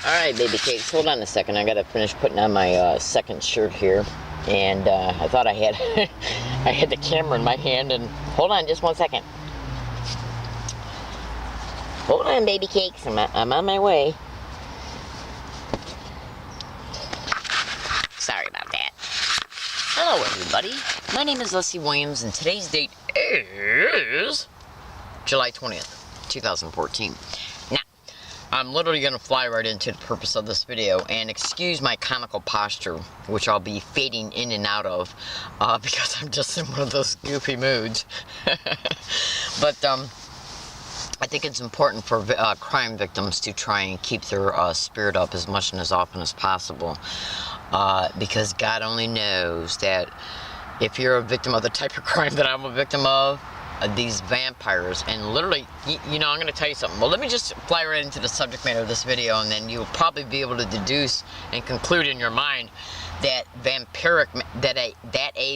Alright, baby cakes, hold on a second. I gotta finish putting on my second shirt here. And I thought I had I had the camera in my hand, and hold on just one second. Hold on, baby cakes, I'm on my way. Sorry about that. Hello everybody, my name is Leslie Williams, and today's date is July 20th, 2014. Now, I'm literally going to fly right into the purpose of this video, and excuse my comical posture, which I'll be fading in and out of, because I'm just in one of those goofy moods. But, I think it's important for crime victims to try and keep their spirit up as much and as often as possible, because God only knows that if you're a victim of the type of crime that I'm a victim of, these vampires, and literally, you know, I'm going to tell you something. Well, let me just fly right into the subject matter of this video, and then you'll probably be able to deduce and conclude in your mind that a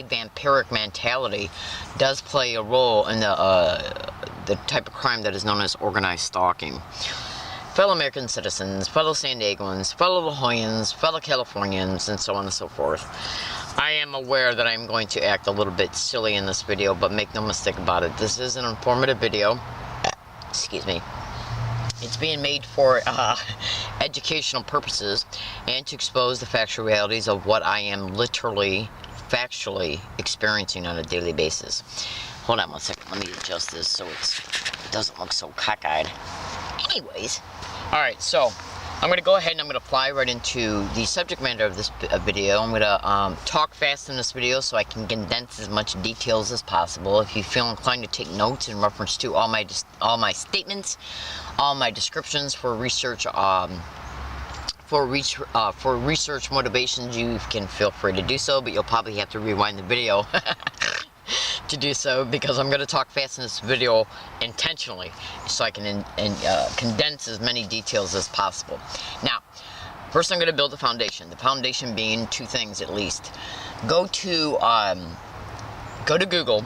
vampiric mentality does play a role in the type of crime that is known as organized stalking. Fellow American citizens, fellow San Diegans, fellow La Jollans, fellow Californians, and so on and so forth. I am aware that I'm going to act a little bit silly in this video, but make no mistake about it. This is an informative video. Excuse me. It's being made for educational purposes and to expose the factual realities of what I am literally, factually experiencing on a daily basis. Hold on one second. Let me adjust this so it doesn't look so cockeyed. Anyways. Alright, so I'm going to go ahead and I'm going to fly right into the subject matter of this video. I'm going to talk fast in this video so I can condense as much details as possible. If you feel inclined to take notes in reference to all my statements, all my descriptions for research research motivations, you can feel free to do so, but you'll probably have to rewind the video to do so, because I'm going to talk fast in this video intentionally so I can condense as many details as possible. Now, first I'm going to build a foundation. The foundation being two things at least. Go to Google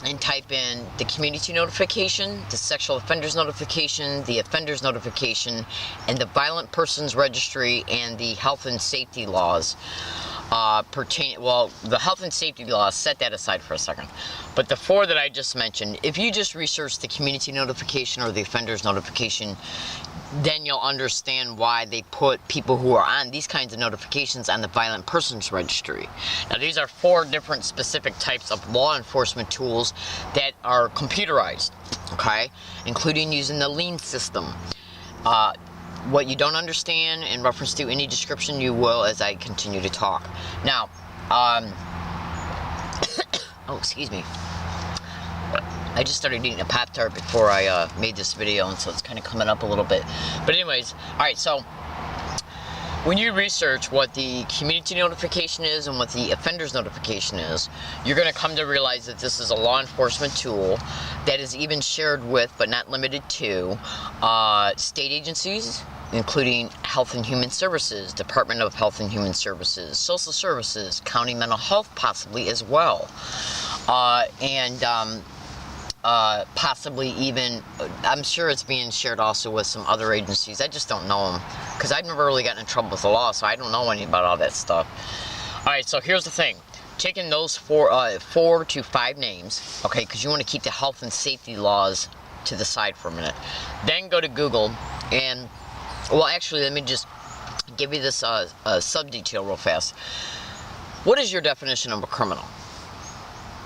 and type in the community notification, the sexual offenders notification, the offenders notification, and the violent persons registry, and the health and safety laws. The health and safety laws, set that aside for a second. But the four that I just mentioned, if you just research the community notification or the offenders notification, then you'll understand why they put people who are on these kinds of notifications on the violent persons registry. Now, these are four different specific types of law enforcement tools that are computerized, okay? Including using the lien system. What you don't understand in reference to any description, you will as I continue to talk. Now, oh, excuse me. I just started eating a Pop-Tart before I made this video, and so it's kind of coming up a little bit. But anyways, alright, so when you research what the community notification is and what the offenders notification is, you're going to come to realize that this is a law enforcement tool that is even shared with, but not limited to, state agencies, including Health and Human Services, Department of Health and Human Services, Social Services, County Mental Health possibly as well, possibly even, I'm sure it's being shared also with some other agencies. I just don't know them, because I've never really gotten in trouble with the law, so I don't know anything about all that stuff. Alright, so here's the thing. Taking those four to five names, okay, because you want to keep the health and safety laws to the side for a minute. Then go to Google and, well, actually, let me just give you this sub-detail real fast. What is your definition of a criminal?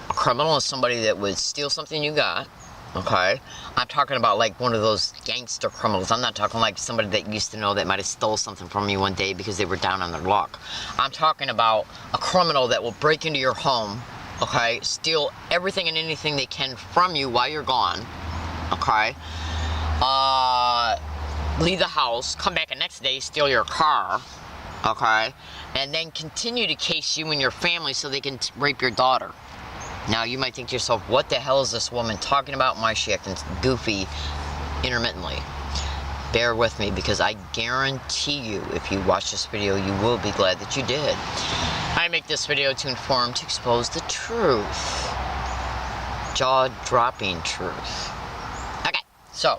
A criminal is somebody that would steal something you got, okay? I'm talking about like one of those gangster criminals. I'm not talking like somebody that used to know that might have stole something from you one day because they were down on their luck. I'm talking about a criminal that will break into your home, okay? Steal everything and anything they can from you while you're gone, okay? Leave the house, come back the next day, steal your car, okay? And then continue to case you and your family so they can rape your daughter. Now, you might think to yourself, what the hell is this woman talking about? Why is she acting goofy intermittently? Bear with me, because I guarantee you, if you watch this video, you will be glad that you did. I make this video to inform, to expose the truth. Jaw-dropping truth. Okay, so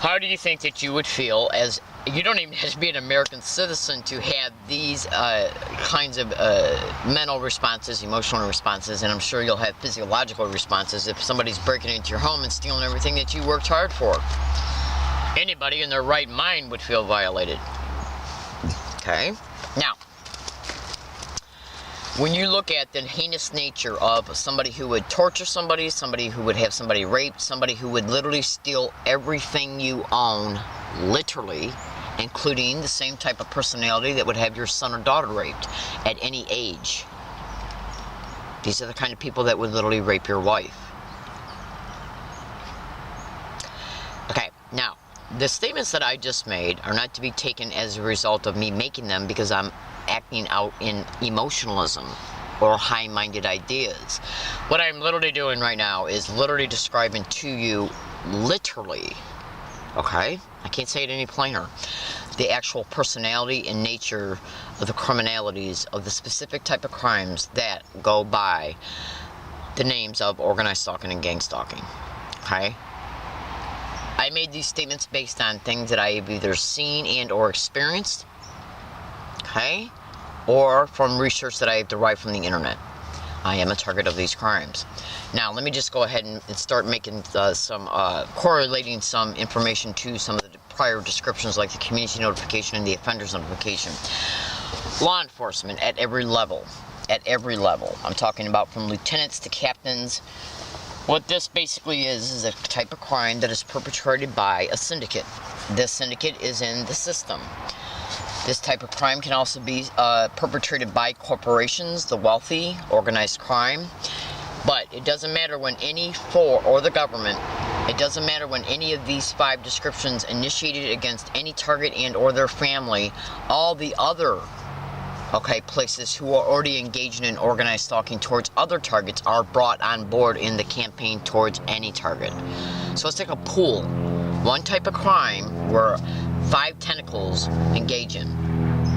How do you think that you would feel as, you don't even have to be an American citizen to have these kinds of mental responses, emotional responses, and I'm sure you'll have physiological responses if somebody's breaking into your home and stealing everything that you worked hard for. Anybody in their right mind would feel violated. Okay? Now, when you look at the heinous nature of somebody who would torture somebody, somebody who would have somebody raped, somebody who would literally steal everything you own, literally, including the same type of personality that would have your son or daughter raped at any age. These are the kind of people that would literally rape your wife. Okay, now, the statements that I just made are not to be taken as a result of me making them because I'm acting out in emotionalism or high-minded ideas. What I'm literally doing right now is literally describing to you, literally, okay? I can't say it any plainer. The actual personality and nature of the criminalities of the specific type of crimes that go by the names of organized stalking and gang stalking, okay? I made these statements based on things that I have either seen and or experienced, okay, or from research that I have derived from the internet. I am a target of these crimes. Now, let me just go ahead and start making correlating some information to some of the prior descriptions, like the community notification and the offenders notification. Law enforcement at every level. I'm talking about from lieutenants to captains. What this basically is a type of crime that is perpetrated by a syndicate. This syndicate is in the system. This type of crime can also be perpetrated by corporations, the wealthy, organized crime. But it doesn't matter when or the government, it doesn't matter when any of these 5 descriptions initiated against any target and or their family, all the other places who are already engaging in organized stalking towards other targets are brought on board in the campaign towards any target. So it's like a pool. One type of crime where 5 tentacles engage in.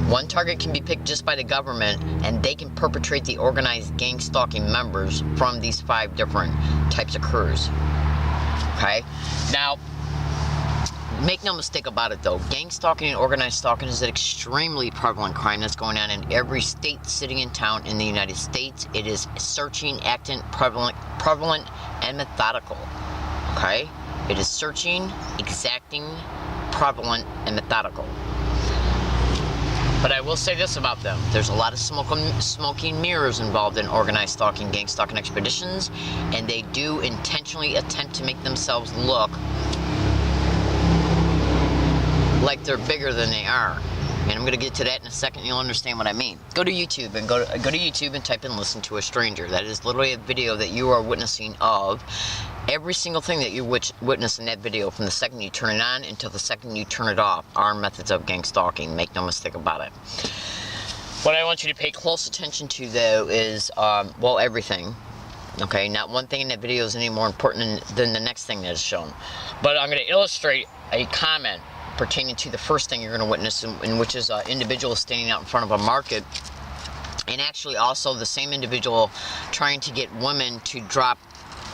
One target can be picked just by the government, and they can perpetrate the organized gang stalking members from these 5 different types of crews. Okay? Now, make no mistake about it though, gang stalking and organized stalking is an extremely prevalent crime that's going on in every state, city, and town in the United States. It is searching, acting, prevalent, and methodical. Okay? It is searching, exacting, prevalent, and methodical. But I will say this about them. There's a lot of smoking mirrors involved in organized stalking, gang stalking expeditions, and they do intentionally attempt to make themselves look like they're bigger than they are. And I'm going to get to that in a second. You'll understand what I mean. Go to YouTube and go to YouTube and type in "listen to a stranger." That is literally a video that you are witnessing of every single thing that you witness in that video, from the second you turn it on until the second you turn it off, are methods of gang stalking. Make no mistake about it. What I want you to pay close attention to though is, everything. Okay, not one thing in that video is any more important than the next thing that is shown. But I'm going to illustrate a comment pertaining to the first thing you're going to witness, in which is an individual standing out in front of a market, and actually also the same individual trying to get women to drop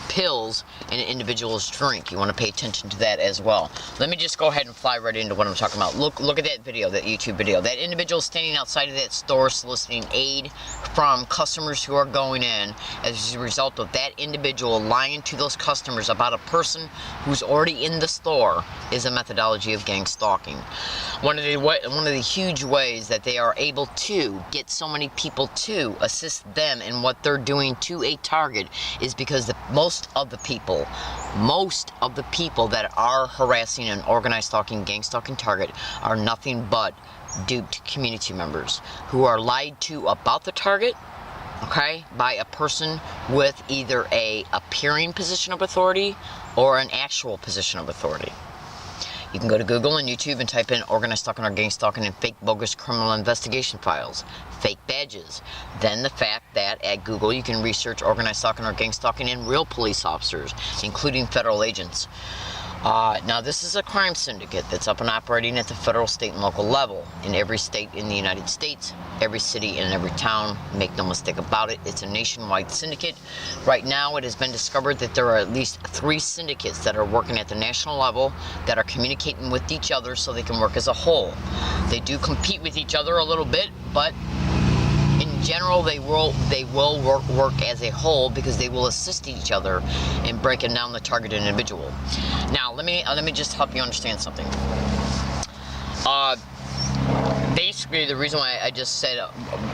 pills in an individual's drink. You want to pay attention to that as well. Let me just go ahead and fly right into what I'm talking about. Look at that video, that YouTube video. That individual standing outside of that store soliciting aid from customers who are going in as a result of that individual lying to those customers about a person who's already in the store is a methodology of gang stalking. One of the huge ways that they are able to get so many people to assist them in what they're doing to a target is because most of the people that are harassing an organized stalking, gang stalking target are nothing but duped community members who are lied to about the target, okay, by a person with either a appearing position of authority or an actual position of authority. You can go to Google and YouTube and type in organized stalking or gang stalking and fake bogus criminal investigation files, fake badges. Then the fact that at Google you can research organized stalking or gang stalking and real police officers, including federal agents. Now, this is a crime syndicate that's up and operating at the federal, state, and local level in every state in the United States, every city, and every town. Make no mistake about it, it's a nationwide syndicate. Right now, it has been discovered that there are at least 3 syndicates that are working at the national level that are communicating with each other so they can work as a whole. They do compete with each other a little bit, but in general, they will work as a whole because they will assist each other in breaking down the target individual. Now, let me just help you understand something. Basically, the reason why I just said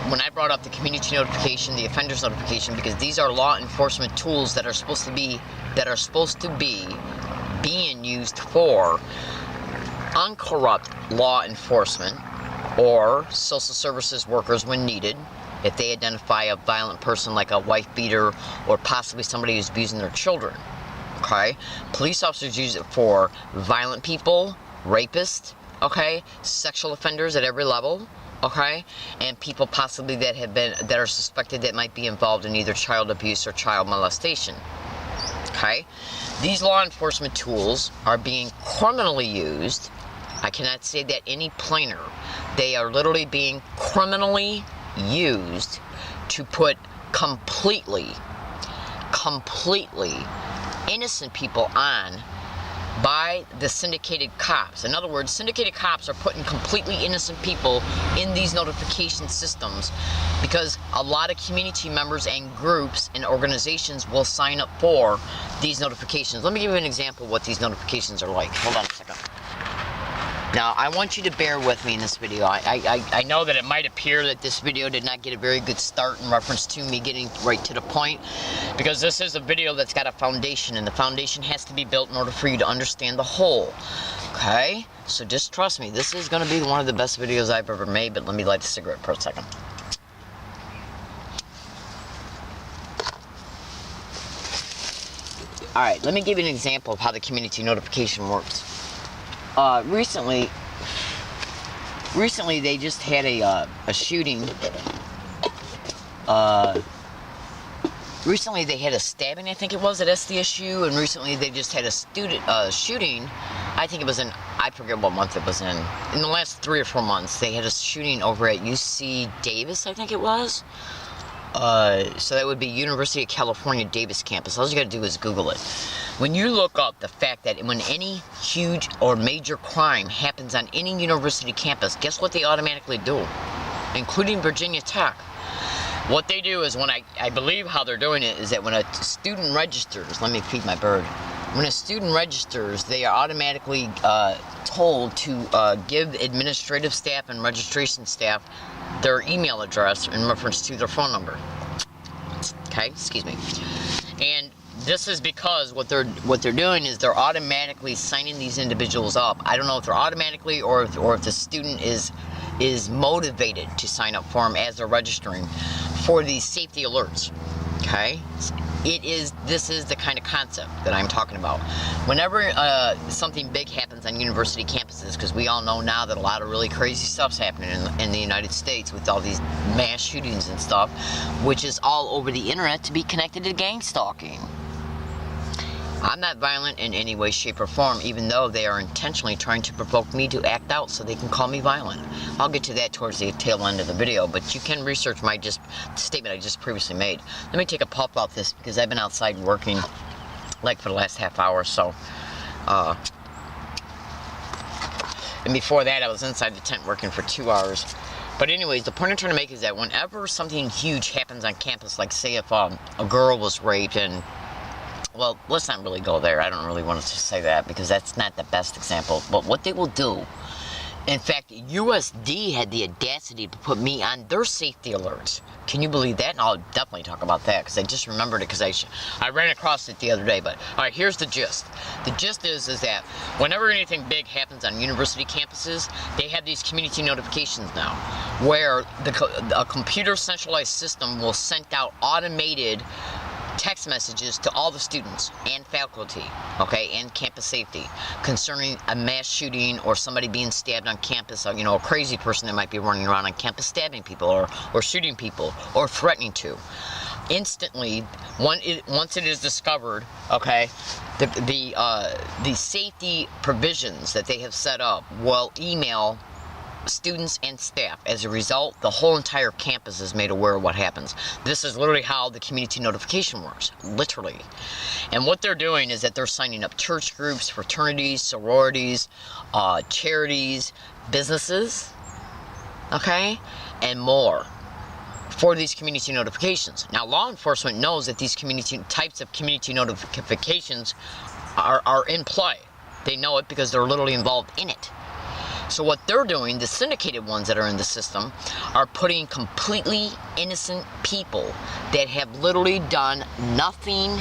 when I brought up the community notification, the offenders notification, because these are law enforcement tools that are supposed to be being used for uncorrupt law enforcement or social services workers when needed. If they identify a violent person like a wife beater or possibly somebody who's abusing their children, okay? Police officers use it for violent people, rapists, okay? Sexual offenders at every level, okay? And people possibly that are suspected that might be involved in either child abuse or child molestation, okay? These law enforcement tools are being criminally used. I cannot say that any plainer. They are literally being criminally used to put completely innocent people on by the syndicated cops. In other words, syndicated cops are putting completely innocent people in these notification systems because a lot of community members and groups and organizations will sign up for these notifications. Let me give you an example of what these notifications are like. Hold on a second. Now, I want you to bear with me in this video. I know that it might appear that this video did not get a very good start in reference to me getting right to the point, because this is a video that's got a foundation, and the foundation has to be built in order for you to understand the whole. Okay? So just trust me, this is going to be one of the best videos I've ever made, but let me light a cigarette for a second. Alright, let me give you an example of how the community notification works. Recently they just had a shooting. Recently they had a stabbing, I think it was, at SDSU, and recently they just had a shooting. I think it was I forget what month it was in. In the last 3 or 4 months, they had a shooting over at UC Davis, I think it was. So that would be University of California Davis campus. All you gotta do is Google it. When you look up the fact that when any huge or major crime happens on any university campus, guess what they automatically do? Including Virginia Tech. What they do is I believe how they're doing it is that when a student registers, let me feed my bird. When a student registers, they are automatically told to give administrative staff and registration staff their email address in reference to their phone number. Okay, excuse me. And this is because what they're doing is they're automatically signing these individuals up. I don't know if they're automatically or if the student is motivated to sign up for them as they're registering for these safety alerts. Okay, this is the kind of concept that I'm talking about. Whenever something big happens on university campuses, because we all know now that a lot of really crazy stuff's happening in the United States with all these mass shootings and stuff, which is all over the internet to be connected to gang stalking. I'm not violent in any way, shape, or form, even though they are intentionally trying to provoke me to act out so they can call me violent. I'll get to that towards the tail end of the video, but you can research my statement I just previously made. Let me take a puff off this because I've been outside working like for the last half hour or so. And before that, I was inside the tent working for 2 hours. But anyways, the point I'm trying to make is that whenever something huge happens on campus, like say if a girl was raped and, well, let's not really go there. I don't really want to say that because that's not the best example. But what they will do, in fact, USD had the audacity to put me on their safety alerts. Can you believe that? And I'll definitely talk about that because I just remembered it because I ran across it the other day. But all right, here's the gist. The gist is that whenever anything big happens on university campuses, they have these community notifications now, where a computer centralized system will send out automated text messages to all the students and faculty, okay, and campus safety concerning a mass shooting or somebody being stabbed on campus, or, you know, a crazy person that might be running around on campus stabbing people or shooting people or threatening to. instantly, once it is discovered, okay, the safety provisions that they have set up will email students and staff. As a result, the whole entire campus is made aware of what happens. This is literally how the community notification works, literally. And what they're doing is that they're signing up church groups, fraternities, sororities, charities, businesses, okay, and more for these community notifications. Now, law enforcement knows that these types of community notifications are in play. They know it because they're literally involved in it. So what they're doing, the syndicated ones that are in the system, are putting completely innocent people that have literally done nothing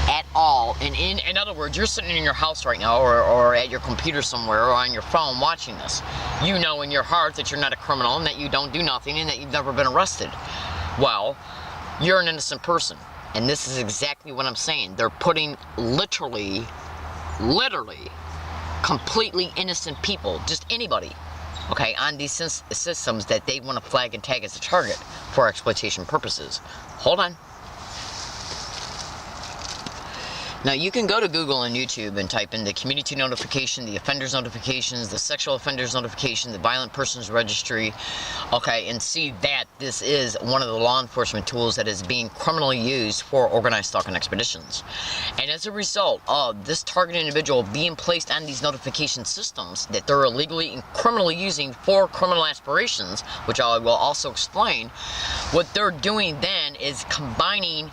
at all. And in other words, you're sitting in your house right now, or at your computer somewhere, or on your phone watching this. You know in your heart that you're not a criminal, and that you don't do nothing, and that you've never been arrested. Well, you're an innocent person. And this is exactly what I'm saying. They're putting literally, completely innocent people, just anybody, okay, on these systems that they want to flag and tag as a target for exploitation purposes. Hold on. Now, you can go to Google and YouTube and type in the community notification, the offenders notifications, the sexual offenders notification, the violent persons registry, okay, and see that this is one of the law enforcement tools that is being criminally used for organized stalking expeditions. And as a result of this targeted individual being placed on these notification systems that they're illegally and criminally using for criminal aspirations, which I will also explain, what they're doing then is combining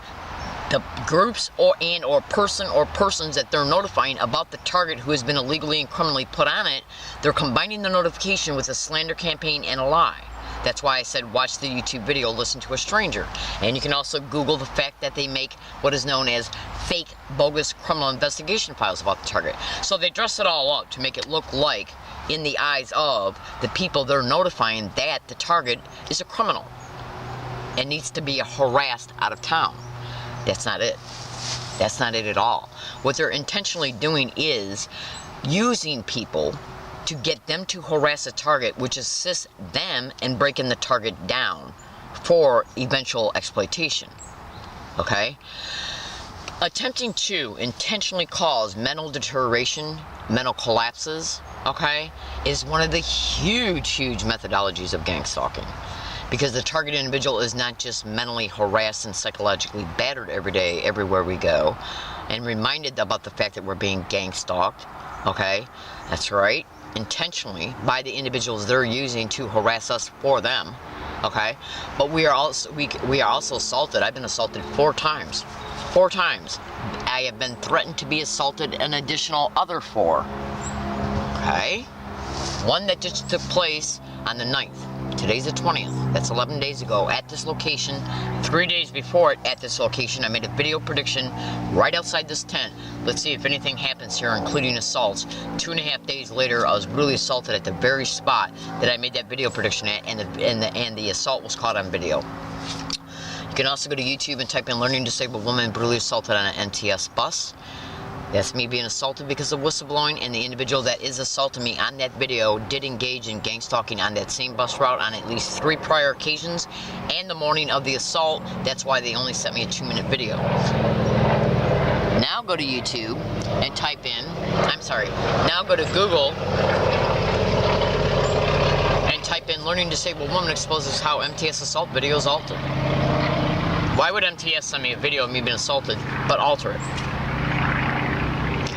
the groups or persons that they're notifying about the target who has been illegally and criminally put on it. They're combining the notification with a slander campaign and a lie. That's why I said watch the YouTube video, listen to a stranger. And you can also Google the fact that they make what is known as fake, bogus criminal investigation files about the target. So they dress it all up to make it look like, in the eyes of the people they're notifying, that the target is a criminal and needs to be harassed out of town. That's not it. That's not it at all. What they're intentionally doing is using people to get them to harass a target, which assists them in breaking the target down for eventual exploitation. Okay? Attempting to intentionally cause mental deterioration, mental collapses, okay, is one of the huge methodologies of gang stalking. Because the targeted individual is not just mentally harassed and psychologically battered every day, everywhere we go, and reminded about the fact that we're being gang stalked, okay? That's right, intentionally, by the individuals they're using to harass us for them, okay? But we are also assaulted. I've been assaulted 4 times. 4 times. I have been threatened to be assaulted an additional other 4, okay? One that just took place on the 9th. Today's the 20th. That's 11 days ago at this location. 3 days before it at this location, I made a video prediction right outside this tent. Let's see if anything happens here, including assaults. 2.5 days later, I was brutally assaulted at the very spot that I made that video prediction at, and the assault was caught on video. You can also go to YouTube and type in learning disabled woman brutally assaulted on an MTS bus. That's me being assaulted because of whistleblowing, and the individual that is assaulting me on that video did engage in gang stalking on that same bus route on at least 3 prior occasions, and the morning of the assault. That's why they only sent me a 2-minute video. Now go to YouTube and type in, now go to Google and type in learning disabled woman exposes how MTS assault video is altered. Why would MTS send me a video of me being assaulted, but alter it?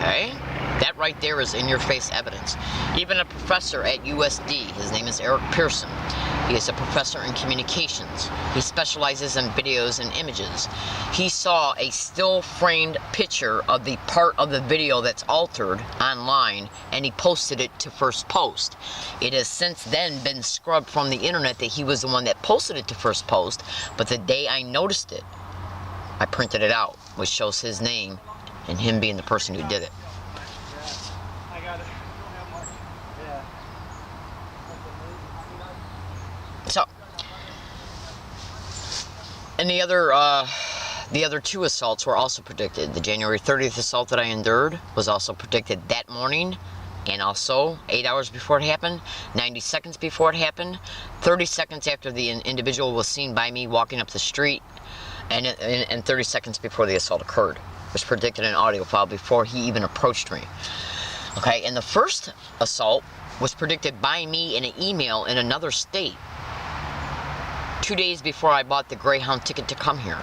Okay, that right there is in-your-face evidence. Even a professor at USD, his name is Eric Pearson. He is a professor in communications. He specializes in videos and images. He saw a still-framed picture of the part of the video that's altered online, and he posted it to First Post. It has since then been scrubbed from the internet that he was the one that posted it to First Post, but the day I noticed it, I printed it out, which shows his name and him being the person who did it. I got it. Yeah. So, and the other 2 assaults were also predicted. The January 30th assault that I endured was also predicted that morning, and also 8 hours before it happened, 90 seconds before it happened, 30 seconds after the individual was seen by me walking up the street, and 30 seconds before the assault occurred. It was predicted in an audio file before he even approached me. Okay, and the first assault was predicted by me in an email in another state 2 days before I bought the Greyhound ticket to come here.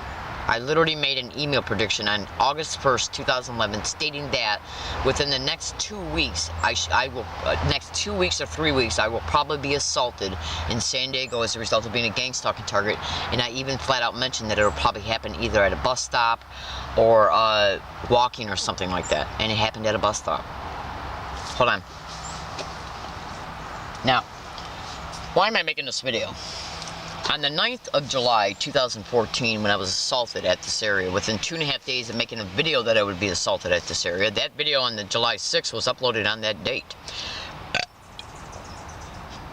I literally made an email prediction on August 1st, 2011, stating that within the next 2 weeks, next 2 weeks or 3 weeks, I will probably be assaulted in San Diego as a result of being a gang stalking target. And I even flat out mentioned that it will probably happen either at a bus stop or walking or something like that. And it happened at a bus stop. Hold on. Now, why am I making this video? On the 9th of July, 2014, when I was assaulted at this area, within 2.5 days of making a video that I would be assaulted at this area, that video on the July 6th was uploaded on that date.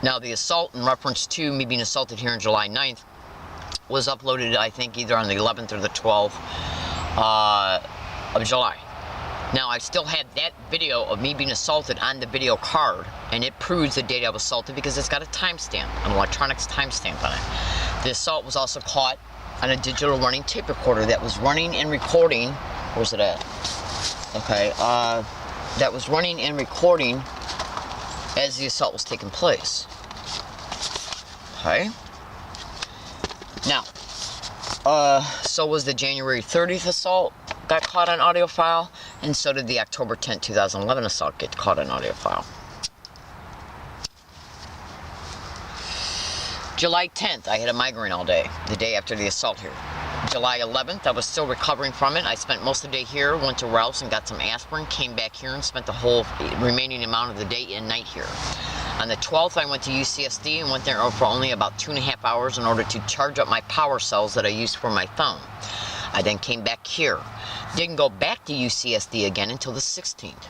Now, the assault in reference to me being assaulted here on July 9th was uploaded, I think, either on the 11th or the 12th of July. Now, I still had that video of me being assaulted on the video card, and it proves the date I was assaulted because it's got a timestamp, an electronics timestamp on it. The assault was also caught on a digital running tape recorder that was running and recording. Where's it at? Okay, that was running and recording as the assault was taking place. Okay. Now, so was the January 30th assault. Got caught on audio file, and so did the October 10th, 2011 assault get caught on audio file. July 10th, I had a migraine all day, the day after the assault here. July 11th, I was still recovering from it. I spent most of the day here, went to Ralph's and got some aspirin, came back here and spent the whole remaining amount of the day and night here. On the 12th, I went to UCSD and went there for only about 2.5 hours in order to charge up my power cells that I used for my phone. I then came back here. Didn't go back to UCSD again until the 16th.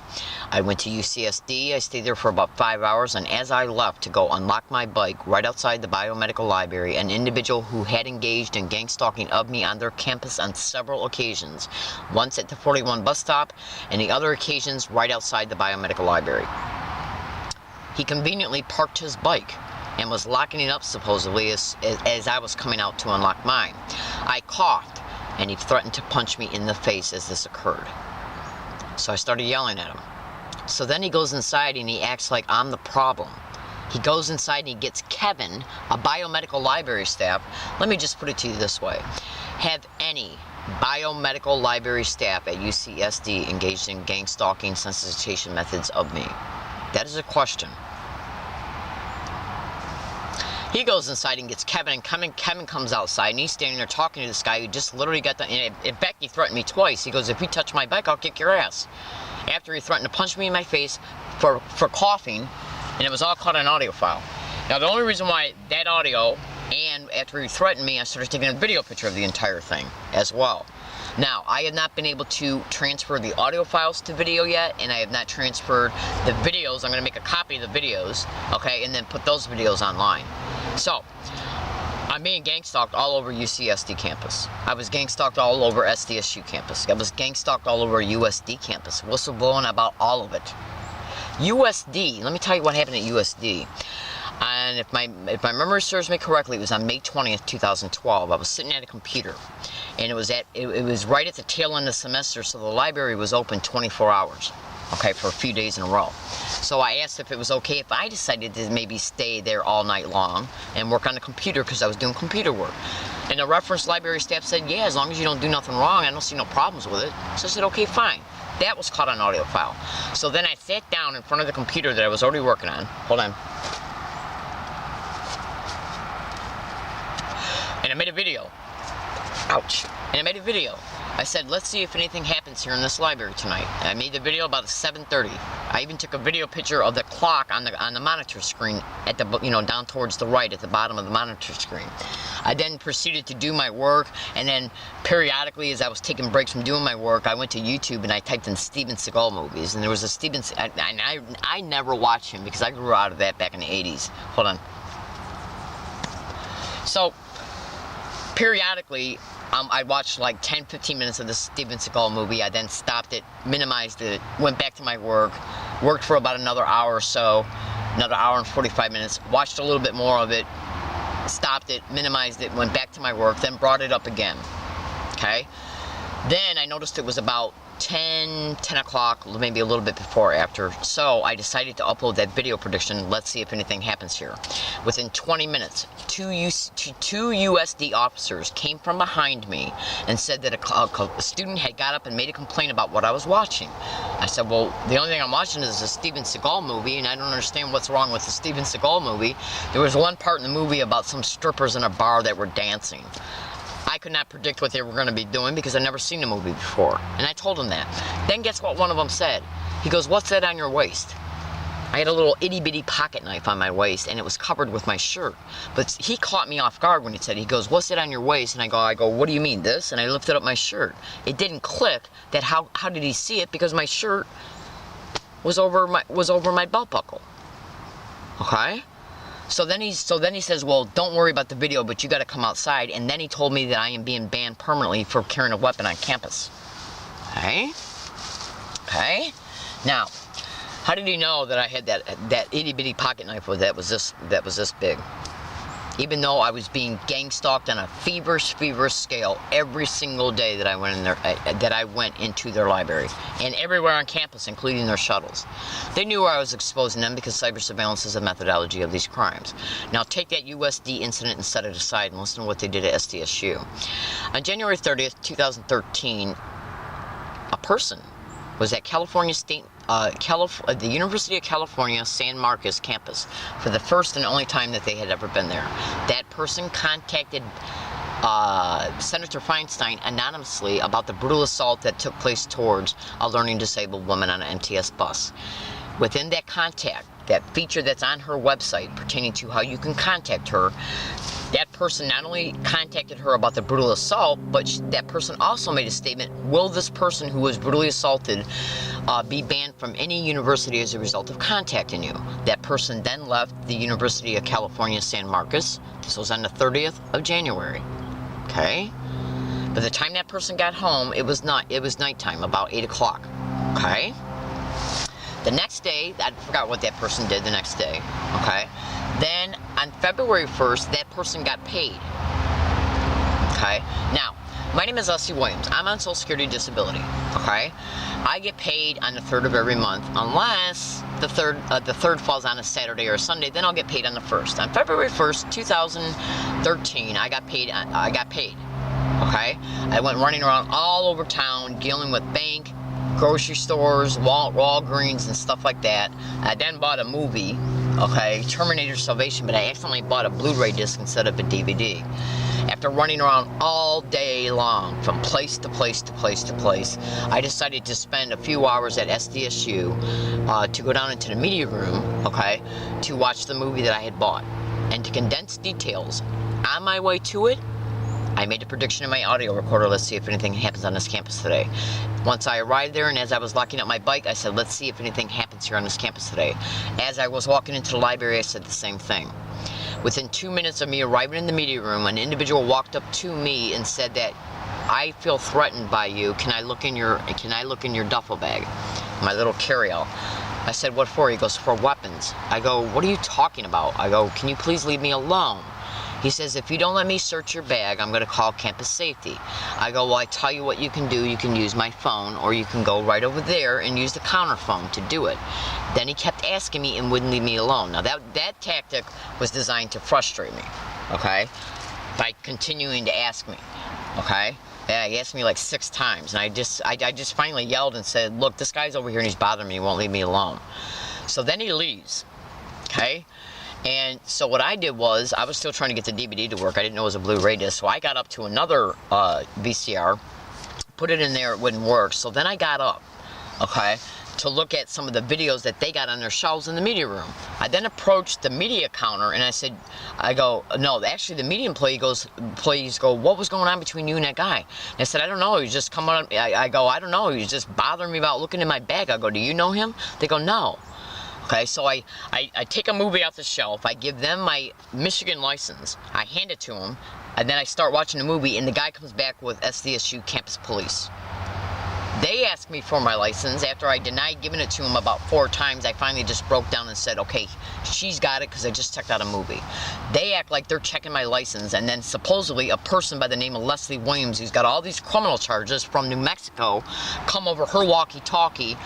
I went to UCSD, I stayed there for about 5 hours, and as I left to go unlock my bike right outside the biomedical library, an individual who had engaged in gang stalking of me on their campus on several occasions, once at the 41 bus stop, and the other occasions right outside the biomedical library. He conveniently parked his bike and was locking it up supposedly as I was coming out to unlock mine. I coughed, and he threatened to punch me in the face as this occurred. So I started yelling at him. So then he goes inside and he acts like I'm the problem. He goes inside and he gets Kevin, a biomedical library staff. Let me just put it to you this way. Have any biomedical library staff at UCSD engaged in gang stalking sensitization methods of me? That is a question. He goes inside and gets Kevin, and Kevin comes outside, and he's standing there talking to this guy who just literally got the... In fact, he threatened me twice. He goes, if you touch my bike, I'll kick your ass. After he threatened to punch me in my face for coughing, and it was all caught on audio file. Now, the only reason why that audio, and after he threatened me, I started taking a video picture of the entire thing as well. Now, I have not been able to transfer the audio files to video yet, and I have not transferred the videos. I'm going to make a copy of the videos, okay, and then put those videos online. So, I'm being gang stalked all over UCSD campus. I was gang stalked all over SDSU campus. I was gang stalked all over USD campus. Whistleblowing about all of it. USD, let me tell you what happened at USD. And if my memory serves me correctly, it was on May 20th, 2012. I was sitting at a computer, and it was right at the tail end of the semester, so the library was open 24 hours, okay, for a few days in a row. So I asked if it was okay if I decided to maybe stay there all night long and work on the computer because I was doing computer work. And the reference library staff said, yeah, as long as you don't do nothing wrong, I don't see no problems with it. So I said, okay, fine. That was caught on audio file. So then I sat down in front of the computer that I was already working on. Hold on. And I made a video. Ouch. And I made a video. I said, let's see if anything happens here in this library tonight. And I made the video about 7:30. I even took a video picture of the clock on the monitor screen at the, down towards the right at the bottom of the monitor screen. I then proceeded to do my work, and then periodically as I was taking breaks from doing my work, I went to YouTube and I typed in Steven Seagal movies, and there was a I never watched him because I grew out of that back in the 80s. Hold on. So, periodically, I watched like 10-15 minutes of the Steven Seagal movie. I then stopped it, minimized it, went back to my work, worked for about another hour or so, another hour and 45 minutes, watched a little bit more of it, stopped it, minimized it, went back to my work, then brought it up again. okay? Then I noticed it was about 10 o'clock, maybe a little bit before or after, so I decided to upload that video prediction. Let's see if anything happens here. Within 20 minutes, two USD officers came from behind me and said that a student had got up and made a complaint about what I was watching. I said, well, the only thing I'm watching is a Steven Seagal movie, and I don't understand what's wrong with the Steven Seagal movie. There was one part in the movie about some strippers in a bar that were dancing. I could not predict what they were going to be doing because I'd never seen the movie before. And I told him that. Then guess what one of them said? He goes, what's that on your waist? I had a little itty-bitty pocket knife on my waist, and it was covered with my shirt. But he caught me off guard when he said, he goes, what's that on your waist? And I go, what do you mean, this? And I lifted up my shirt. It didn't click that how did he see it? Because my shirt was over my belt buckle. Okay? So then he says, well, don't worry about the video, but you got to come outside. And then he told me that I am being banned permanently for carrying a weapon on campus. Okay? Okay? Now, how did he know that I had that itty bitty pocket knife that was this big? Even though I was being gang stalked on a feverish scale every single day that I went into their library and everywhere on campus, including their shuttles. They knew I was exposing them because cyber surveillance is a methodology of these crimes. Now take that USD incident and set it aside and listen to what they did at SDSU. On January 30th, 2013, a person was at the University of California, San Marcos campus for the first and only time that they had ever been there. That person contacted Senator Feinstein anonymously about the brutal assault that took place towards a learning disabled woman on an MTS bus. Within that contact, that feature that's on her website pertaining to how you can contact her, that person not only contacted her about the brutal assault, but that person also made a statement, will this person who was brutally assaulted be banned from any university as a result of contacting you? That person then left the University of California, San Marcos. This was on the 30th of January. Okay? By the time that person got home, it was nighttime, about 8 o'clock. Okay? The next day, I forgot what that person did the next day. Okay? Then, on February 1st, that person got paid. Okay? Now, my name is Leslie Williams. I'm on Social Security Disability. Okay? I get paid on the 3rd of every month, unless the third falls on a Saturday or a Sunday, then I'll get paid on the 1st. On February 1st, 2013, I got paid. Okay? I went running around all over town, dealing with bank, grocery stores, Walgreens, and stuff like that. I then bought a movie, okay, Terminator Salvation, but I accidentally bought a Blu-ray disc instead of a DVD. After running around all day long, from place to place to place to place, I decided to spend a few hours at SDSU to go down into the media room, okay, to watch the movie that I had bought. And to condense details, on my way to it, I made a prediction in my audio recorder. Let's see if anything happens on this campus today. Once I arrived there, and as I was locking up my bike, I said, let's see if anything happens here on this campus today. As I was walking into the library, I said the same thing. Within 2 minutes of me arriving in the media room, an individual walked up to me and said that, I feel threatened by you. Can I look in your duffel bag? My little carry-out. I said, what for? He goes, for weapons. I go, what are you talking about? I go, can you please leave me alone? He says, if you don't let me search your bag, I'm going to call campus safety. I go, well, I tell you what you can do. You can use my phone, or you can go right over there and use the counter phone to do it. Then he kept asking me and wouldn't leave me alone. Now, that tactic was designed to frustrate me, okay, by continuing to ask me, okay? Yeah, he asked me like 6 times, and I just finally yelled and said, look, this guy's over here and he's bothering me. He won't leave me alone. So then he leaves, okay? And so what I did was, I was still trying to get the DVD to work. I didn't know it was a Blu-ray disc, so I got up to another VCR, put it in there, it wouldn't work. So then I got up, okay, to look at some of the videos that they got on their shelves in the media room. I then approached the media counter and I go, no, actually the media employees go, what was going on between you and that guy? And I said, I don't know, he was just coming on, I go, I don't know, he was just bothering me about looking in my bag. I go, do you know him? They go, no. Okay, so I take a movie off the shelf, I give them my Michigan license, I hand it to them, and then I start watching the movie, and the guy comes back with SDSU campus police. They asked me for my license. After I denied giving it to them about 4 times, I finally just broke down and said, okay, she's got it because I just checked out a movie. They act like they're checking my license, and then supposedly a person by the name of Leslie Williams, who's got all these criminal charges from New Mexico, come over her walkie-talkie,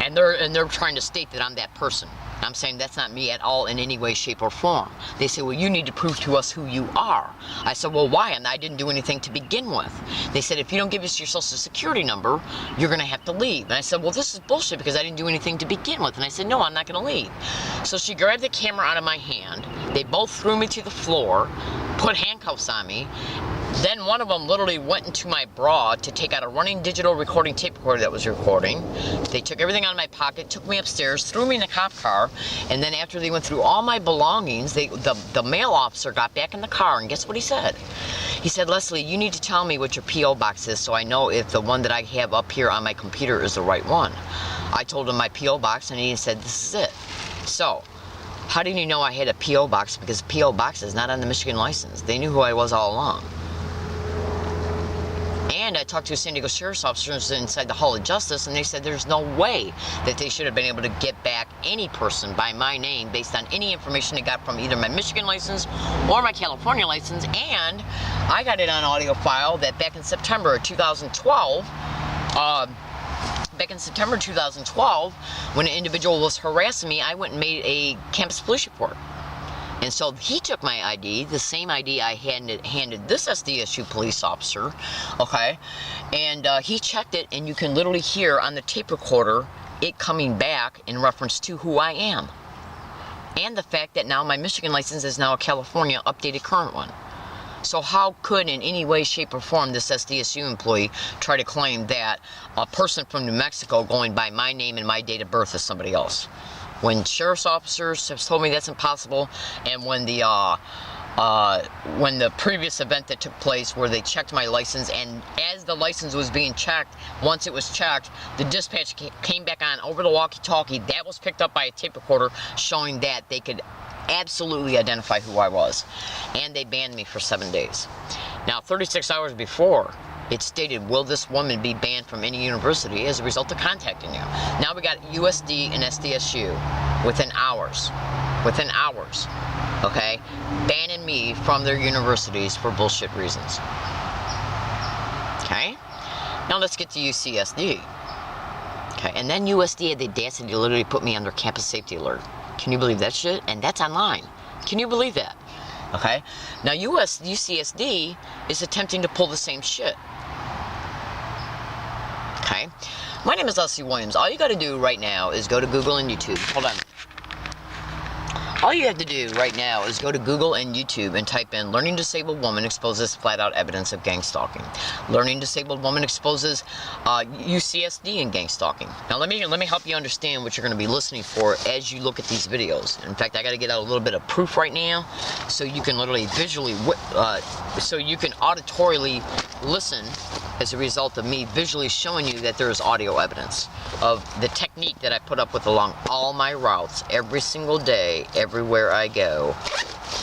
and they're trying to state that I'm that person. I'm saying that's not me at all in any way, shape, or form. They say, well, you need to prove to us who you are. I said, well, why? And I didn't do anything to begin with. They said, if you don't give us your social security number, you're going to have to leave. And I said, well, this is bullshit because I didn't do anything to begin with. And I said, no, I'm not going to leave. So she grabbed the camera out of my hand. They both threw me to the floor, put handcuffs on me. Then one of them literally went into my bra to take out a running digital recording tape recorder that was recording. They took everything out of my pocket, took me upstairs, threw me in a cop car, and then after they went through all my belongings, the male officer got back in the car, and guess what he said? He said, Leslie, you need to tell me what your P.O. box is so I know if the one that I have up here on my computer is the right one. I told him my P.O. box, and he said, this is it. So, how did you know I had a P.O. box? Because P.O. box is not on the Michigan license. They knew who I was all along. And I talked to a San Diego Sheriff's officers inside the Hall of Justice, and they said there's no way that they should have been able to get back any person by my name based on any information they got from either my Michigan license or my California license. And I got it on audio file that back in September of 2012, when an individual was harassing me, I went and made a campus police report. And so he took my ID, the same ID I handed this SDSU police officer, okay, and he checked it, and you can literally hear on the tape recorder it coming back in reference to who I am. And the fact that now my Michigan license is now a California updated current one. So how could in any way, shape, or form this SDSU employee try to claim that a person from New Mexico going by my name and my date of birth is somebody else? When sheriff's officers have told me that's impossible, and when the previous event that took place where they checked my license, and as the license was being checked, once it was checked, the dispatch came back on over the walkie-talkie. That was picked up by a tape recorder showing that they could absolutely identify who I was. And they banned me for 7 days. Now, 36 hours before, it stated, will this woman be banned from any university as a result of contacting you? Now we got USD and SDSU within hours, okay, banning me from their universities for bullshit reasons. Okay, now let's get to UCSD. Okay, and then USD had the audacity to literally put me under campus safety alert. Can you believe that shit? And that's online. Can you believe that? Okay, now UCSD is attempting to pull the same shit. Okay, my name is Leslie Williams. All you got to do right now is go to Google and YouTube. Hold on. All you have to do right now is go to Google and YouTube and type in Learning Disabled Woman Exposes Flat-Out Evidence of Gang Stalking. Learning Disabled Woman Exposes UCSD and Gang Stalking. Now let me help you understand what you're going to be listening for as you look at these videos. In fact, I got to get out a little bit of proof right now so you can literally visually, so you can auditorily listen as a result of me visually showing you that there is audio evidence of the technique that I put up with along all my routes every single day, everywhere I go,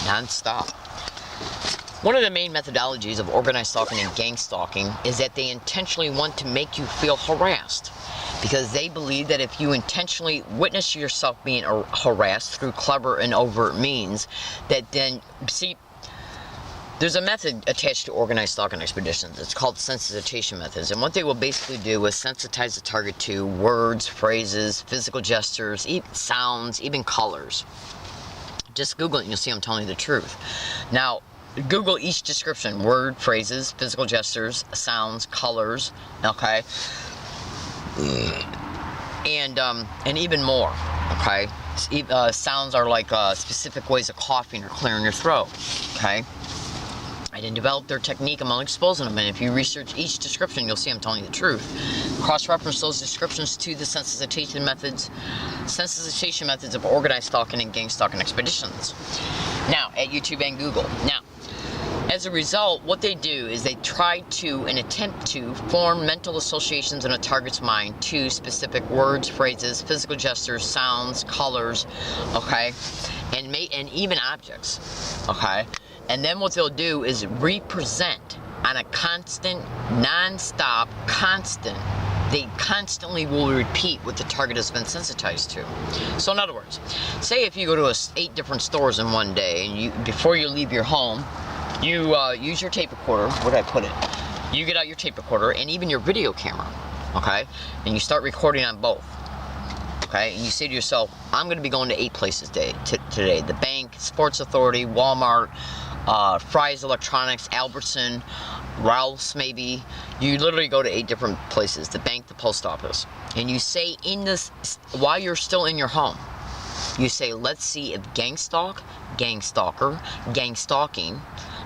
non-stop. One of the main methodologies of organized stalking and gang stalking is that they intentionally want to make you feel harassed, because they believe that if you intentionally witness yourself being harassed through clever and overt means, that then, see, there's a method attached to organized stalking expeditions. It's called sensitization methods. And what they will basically do is sensitize the target to words, phrases, physical gestures, even sounds, even colors. Just Google it and you'll see I'm telling you the truth. Now, Google each description: word, phrases, physical gestures, sounds, colors, okay? And even more, okay? Sounds are like specific ways of coughing or clearing your throat, okay? I didn't develop their technique, I'm only exposing them, and if you research each description, you'll see I'm telling you the truth. Cross-reference those descriptions to the sensitization methods of organized stalking and gang stalking expeditions. Now, at YouTube and Google. Now, as a result, what they do is they try to and attempt to form mental associations in a target's mind to specific words, phrases, physical gestures, sounds, colors, okay, and even objects, okay. And then what they'll do is represent on a constant, non-stop, constant they constantly will repeat what the target has been sensitized to. So in other words, say if you go to 8 different stores in one day, and before you leave your home, you use your tape recorder. Where did I put it? You get out your tape recorder and even your video camera, okay? And you start recording on both, okay? And you say to yourself, I'm going to be going to 8 places today. The bank, Sports Authority, Walmart, Fry's Electronics, Albertson, Ralph's maybe. You literally go to 8 different places, the bank, the post office. And you say in this, while you're still in your home, you say, let's see if gang stalk, gang stalker, gang stalking,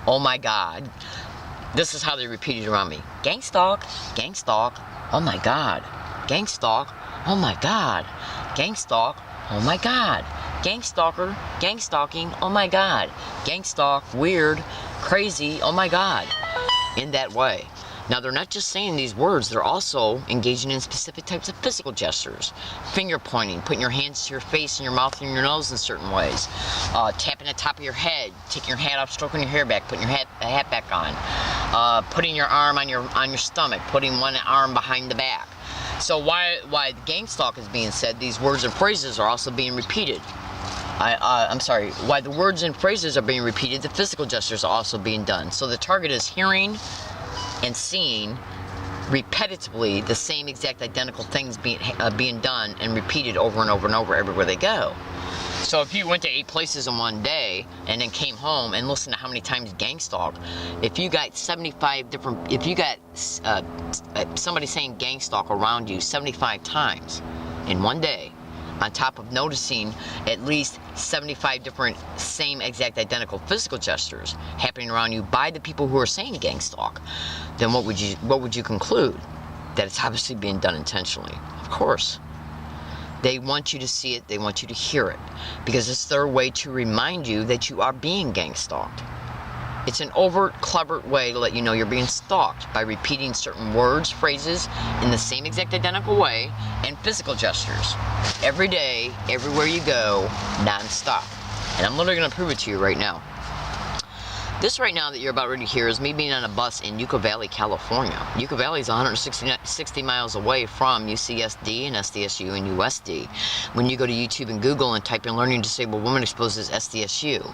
oh my God. This is how they repeat it around me. Gang stalk, oh my God. Gang stalk, oh my God. Gang stalk, oh my God. Gang stalker, gang stalking, oh my God. Gang stalk, weird, crazy, oh my God. In that way. Now, they're not just saying these words, they're also engaging in specific types of physical gestures. Finger pointing, putting your hands to your face and your mouth and your nose in certain ways. Tapping the top of your head, taking your hat off, stroking your hair back, putting your hat back on. Putting your arm on your stomach, putting one arm behind the back. So why the gang stalk is being said, these words and phrases are also being repeated. I'm sorry, why the words and phrases are being repeated, the physical gestures are also being done. So the target is hearing and seeing repetitively the same exact identical things being done and repeated over and over and over everywhere they go. So if you went to 8 places in one day and then came home and listened to how many times gang stalk, if you got 75 different, if you got somebody saying gang stalk around you 75 times in one day, on top of noticing at least 75 different same exact identical physical gestures happening around you by the people who are saying gang stalk, then what would you conclude? That it's obviously being done intentionally. Of course. They want you to see it, they want you to hear it, because it's their way to remind you that you are being gang stalked. It's an overt, clever way to let you know you're being stalked by repeating certain words, phrases in the same exact identical way, and physical gestures. Every day, everywhere you go, non-stop. And I'm literally going to prove it to you right now. This right now that you're about ready to hear is me being on a bus in Yucca Valley, California. Yucca Valley is 160 miles away from UCSD and SDSU and USD. When you go to YouTube and Google and type in Learning Disabled Woman Exposes SDSU,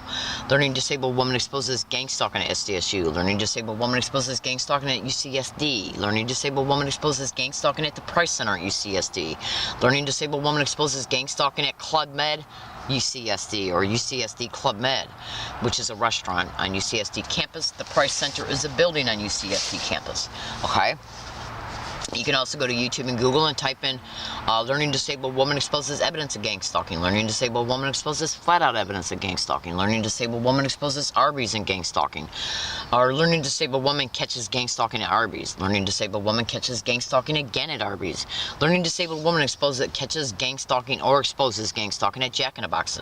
Learning Disabled Woman Exposes Gang Stalking at SDSU, Learning Disabled Woman Exposes Gang Stalking at UCSD, Learning Disabled Woman Exposes Gang Stalking at the Price Center at UCSD, Learning Disabled Woman Exposes Gang Stalking at Club Med, UCSD, or UCSD Club Med, which is a restaurant on UCSD campus. The Price Center is a building on UCSD campus. Okay? You can also go to YouTube and Google and type in Learning Disabled Woman Exposes Evidence of Gang Stalking, Learning Disabled Woman Exposes Flat Out Evidence of Gang Stalking, Learning Disabled Woman Exposes Arby's and Gang Stalking, or Learning Disabled Woman Catches Gang Stalking at Arby's, Learning Disabled Woman Catches Gang Stalking again at Arby's, Learning Disabled Woman Catches Gang Stalking or Exposes Gang Stalking at Jack in the Box.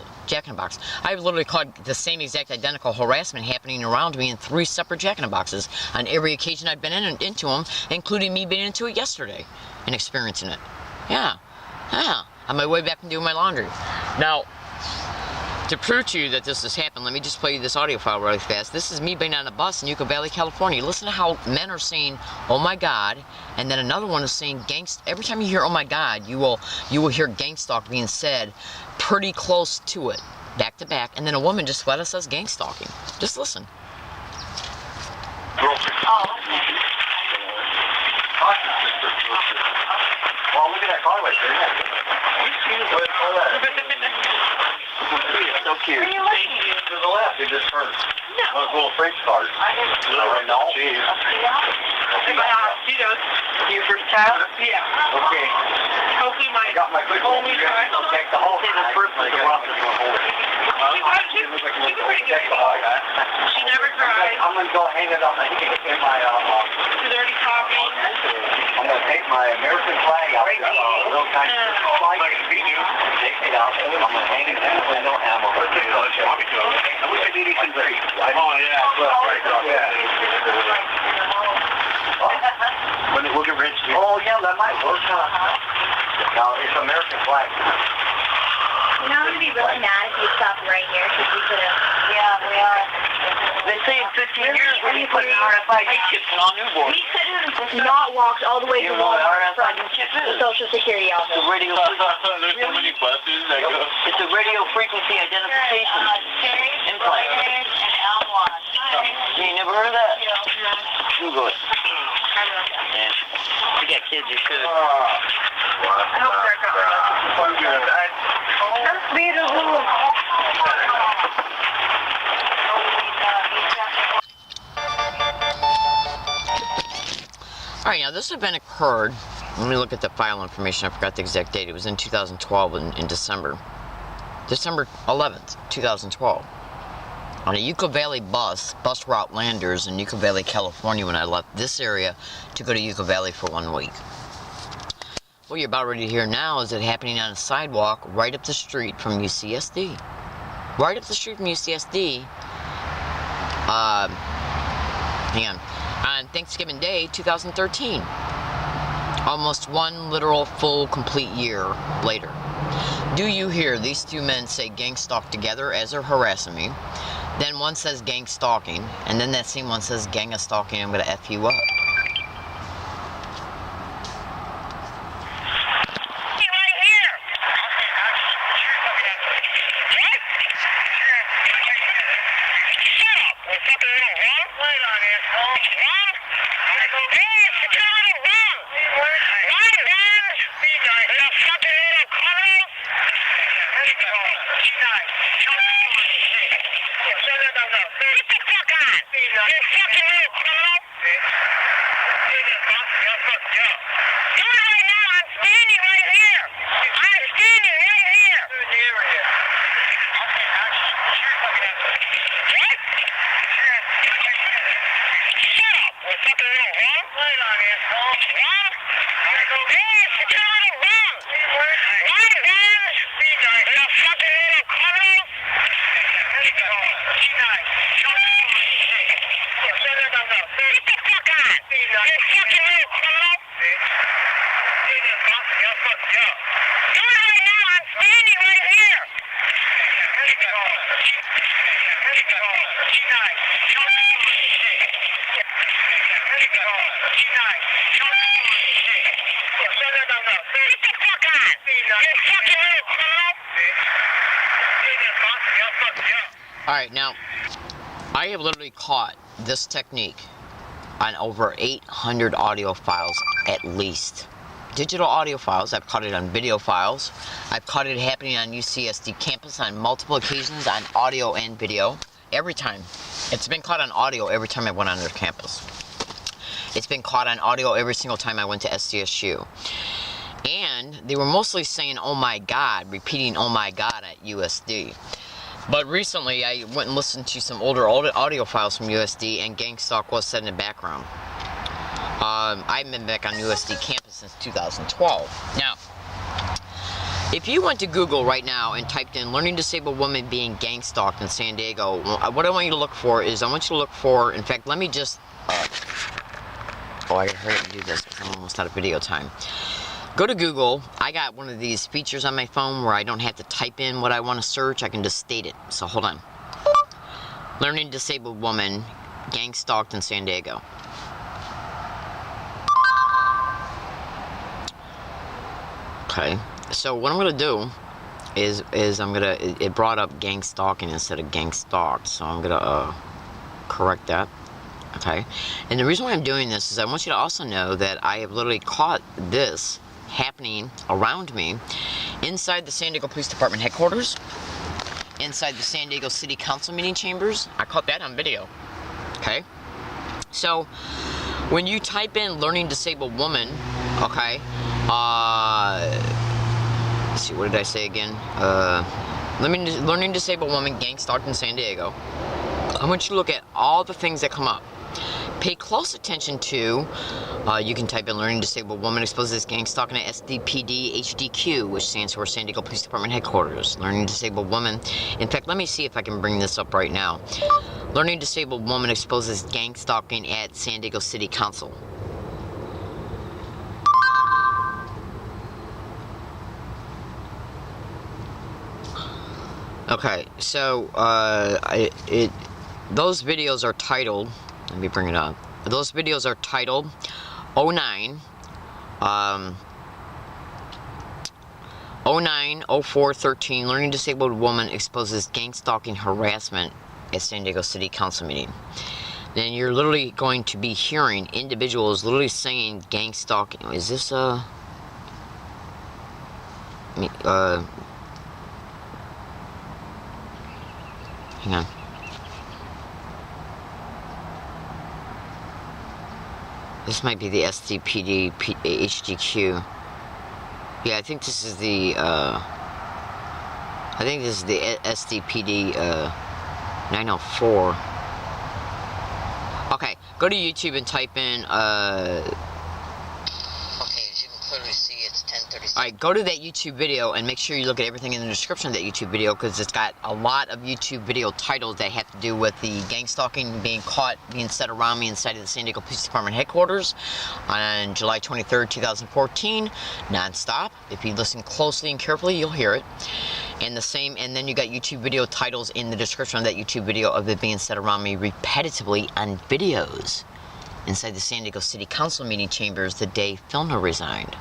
I've literally caught the same exact identical harassment happening around me in 3 separate Jack in the Boxes on every occasion I've been into them, including me being into it yesterday and experiencing it. Yeah, on my way back from doing my laundry. Now, to prove to you that this has happened, let me just play you this audio file really fast. This is me being on a bus in Yucca Valley, California. Listen to how men are saying, oh my God, and then another one is saying every time you hear oh my God, you will hear gang stalk being said pretty close to it, back to back, and then a woman just flat out says gang stalking. Just listen. Well, look at that car right there. It's so cute. To the left, it just turned. Those little French cars. Right now? Your first child? Yeah. Okay. Hopefully my only child. Check the whole thing. The first one, the rock is going to hold it. She's pretty good. She never cried. I'm going to go hang it on my She's already talking. I'm going to take my American flag out there, little kind of flag, take it out, I'm going to hang it in the window, and I'm going to put it on. I wish I did these things right. Oh, yeah. When they look at Rich, oh, yeah, that might work. Now, it's American flag. You know, I'm going to be really mad if you stopped right here, because we could have... Yeah, we are. They say in 15 years we'll you put an RFID chip on your board. He said it was not walked all the way to Walmart from the Social Security office. It's a radio frequency. There's so many buses that go. It's a radio frequency identification implant. You ain't never heard of that? Google it. Man, you got kids, you should. I hope they're not. That's beautiful. Alright, now this event occurred, let me look at the file information, I forgot the exact date, it was in 2012 in December. December 11th, 2012. On a Yucca Valley bus route Landers in Yucca Valley, California, when I left this area to go to Yucca Valley for 1 week. What you're about ready to hear now is it happening on a sidewalk right up the street from UCSD. Right up the street from UCSD, hang on Thanksgiving Day, 2013. Almost one literal, full, complete year later. Do you hear these two men say gang stalk together as they're harassing me? Then one says gang stalking, and then that same one says gang of stalking, I'm gonna F you up. Alright, now, I have literally caught this technique on over 800 audio files at least. Digital audio files, I've caught it on video files. I've caught it happening on UCSD campus on multiple occasions on audio and video. Every time. It's been caught on audio every time I went on their campus. It's been caught on audio every single time I went to SDSU. And they were mostly saying, oh my God, repeating oh my God at USD. But recently, I went and listened to some older audio files from USD, and gang stalk was set in the background. I've been back on USD campus since 2012. Now, if you went to Google right now and typed in learning disabled woman being gang stalked in San Diego, what I want you to look for is, I want you to look for, in fact, let me just, oh, I hurry up and do this because I'm almost out of video time. Go to Google. I got one of these features on my phone where I don't have to type in what I want to search. I can just state it. So hold on. Learning disabled woman gang stalked in San Diego. Okay. So what I'm gonna do is it brought up gang stalking instead of gang stalked. So I'm gonna correct that. Okay. And the reason why I'm doing this is I want you to also know that I have literally caught this happening around me inside the San Diego Police Department headquarters, inside the San Diego City Council meeting chambers. I caught that on video. Okay, so when you type in learning disabled woman, okay, let's see, what did I say again? Learning disabled woman gang stalked in San Diego. I want you to look at all the things that come up. Pay close attention to, you can type in learning disabled woman exposes gang stalking at SDPD HDQ, which stands for San Diego Police Department Headquarters. Learning disabled woman. In fact, let me see if I can bring this up right now. Learning disabled woman exposes gang stalking at San Diego City Council. Okay, so those videos are titled Let me bring it up. Those videos are titled 09 09-04-13 Learning Disabled Woman Exposes Gang Stalking Harassment at San Diego City Council Meeting. Then you're literally going to be hearing individuals literally saying gang stalking. Is this hang on. This might be the SDPD HDQ. Yeah, I think this is the SDPD 904. Okay, go to YouTube and type in okay, as you can clearly see, it's 10:36. Alright, go to that YouTube video and make sure you look at everything in the description of that YouTube video, because it's got a lot of YouTube video titles that have to do with the gang stalking being caught, being set around me inside of the San Diego Police Department headquarters on July 23rd, 2014, non-stop. If you listen closely and carefully, you'll hear it. And then you got YouTube video titles in the description of that YouTube video of it being set around me repetitively on videos inside the San Diego City Council meeting chambers the day Filner resigned.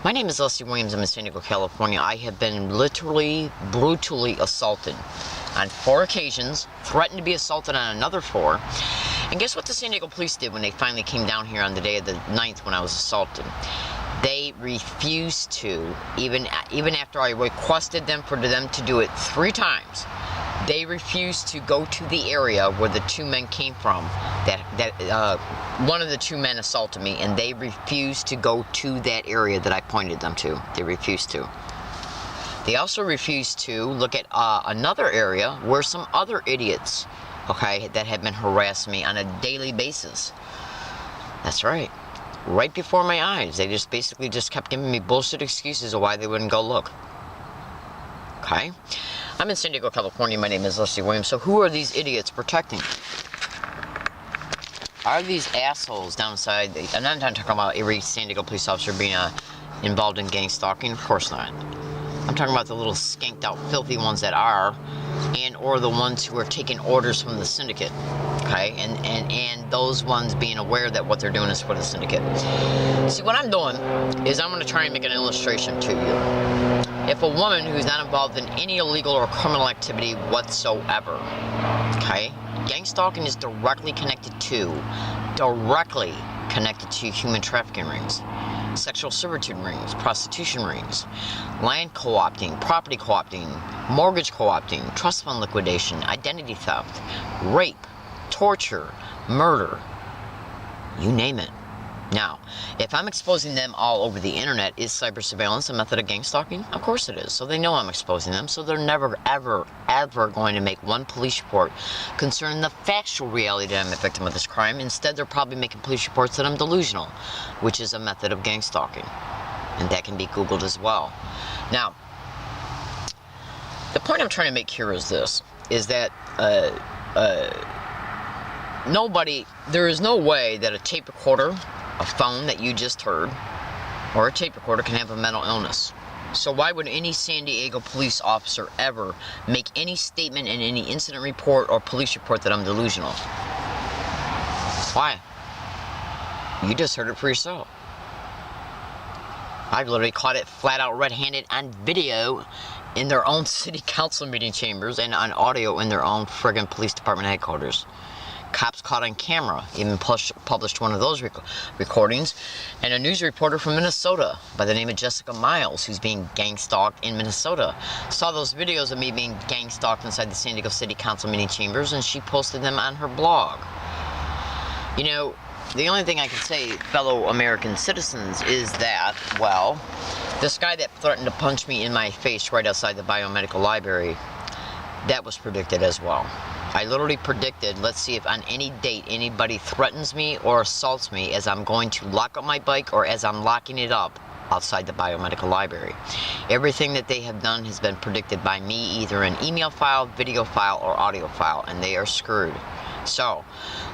My name is Leslie Williams. I'm in San Diego, California. I have been literally, brutally assaulted on 4 occasions, threatened to be assaulted on another 4. And guess what the San Diego police did when they finally came down here on the day of the 9th when I was assaulted? They refused to, even after I requested them for them to do it 3 times, they refused to go to the area where the 2 men came from. One of the 2 men assaulted me, and they refused to go to that area that I pointed them to. They refused to. They also refused to look at another area where some other idiots, okay, that had been harassing me on a daily basis. That's right. Right before my eyes. They just basically just kept giving me bullshit excuses of why they wouldn't go look. Okay? I'm in San Diego, California. My name is Leslie Williams. So who are these idiots protecting? Are these assholes downside? And I'm not talking about every San Diego police officer being involved in gang stalking. Of course not. I'm talking about the little skanked out, filthy ones that are, and or the ones who are taking orders from the syndicate. Okay, and those ones being aware that what they're doing is for the syndicate. See, what I'm doing is I'm going to try and make an illustration to you. If a woman who's not involved in any illegal or criminal activity whatsoever, okay, gang stalking is directly connected to human trafficking rings, sexual servitude rings, prostitution rings, land co-opting, property co-opting, mortgage co-opting, trust fund liquidation, identity theft, rape, torture, murder, you name it. Now, if I'm exposing them all over the internet, is cyber surveillance a method of gang stalking? Of course it is. So they know I'm exposing them, so they're never, ever, ever going to make one police report concerning the factual reality that I'm a victim of this crime. Instead, they're probably making police reports that I'm delusional, which is a method of gang stalking. And that can be Googled as well. Now, the point I'm trying to make here is this, is that there is no way that a tape recorder, a phone that you just heard, or a tape recorder can have a mental illness. So why would any San Diego police officer ever make any statement in any incident report or police report that I'm delusional? Why? You just heard it for yourself. I've literally caught it flat out red-handed on video in their own city council meeting chambers and on audio in their own friggin' police department headquarters. Cops caught on camera, even published one of those recordings, and a news reporter from Minnesota by the name of Jessica Miles, who's being gang stalked in Minnesota, saw those videos of me being gang stalked inside the San Diego City Council meeting chambers, and she posted them on her blog. You know, the only thing I can say, fellow American citizens, is that, well, this guy that threatened to punch me in my face right outside the biomedical library, that was predicted as well. I literally predicted, let's see if on any date anybody threatens me or assaults me as I'm going to lock up my bike or as I'm locking it up outside the biomedical library. Everything that they have done has been predicted by me, either an email file, video file, or audio file, and they are screwed. So,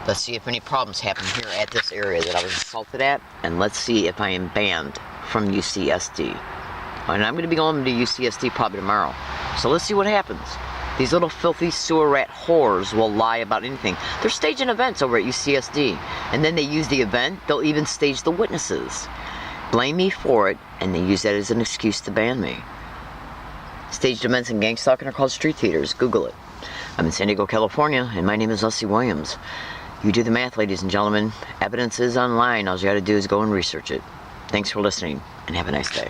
let's see if any problems happen here at this area that I was assaulted at, and let's see if I am banned from UCSD. And I'm going to be going to UCSD probably tomorrow. So let's see what happens. These little filthy sewer rat whores will lie about anything. They're staging events over at UCSD, and then they use the event, they'll even stage the witnesses. Blame me for it, and they use that as an excuse to ban me. Staged events and gang stalking are called street theaters. Google it. I'm in San Diego, California, and my name is Leslie Williams. You do the math, ladies and gentlemen. Evidence is online. All you gotta do is go and research it. Thanks for listening, and have a nice day.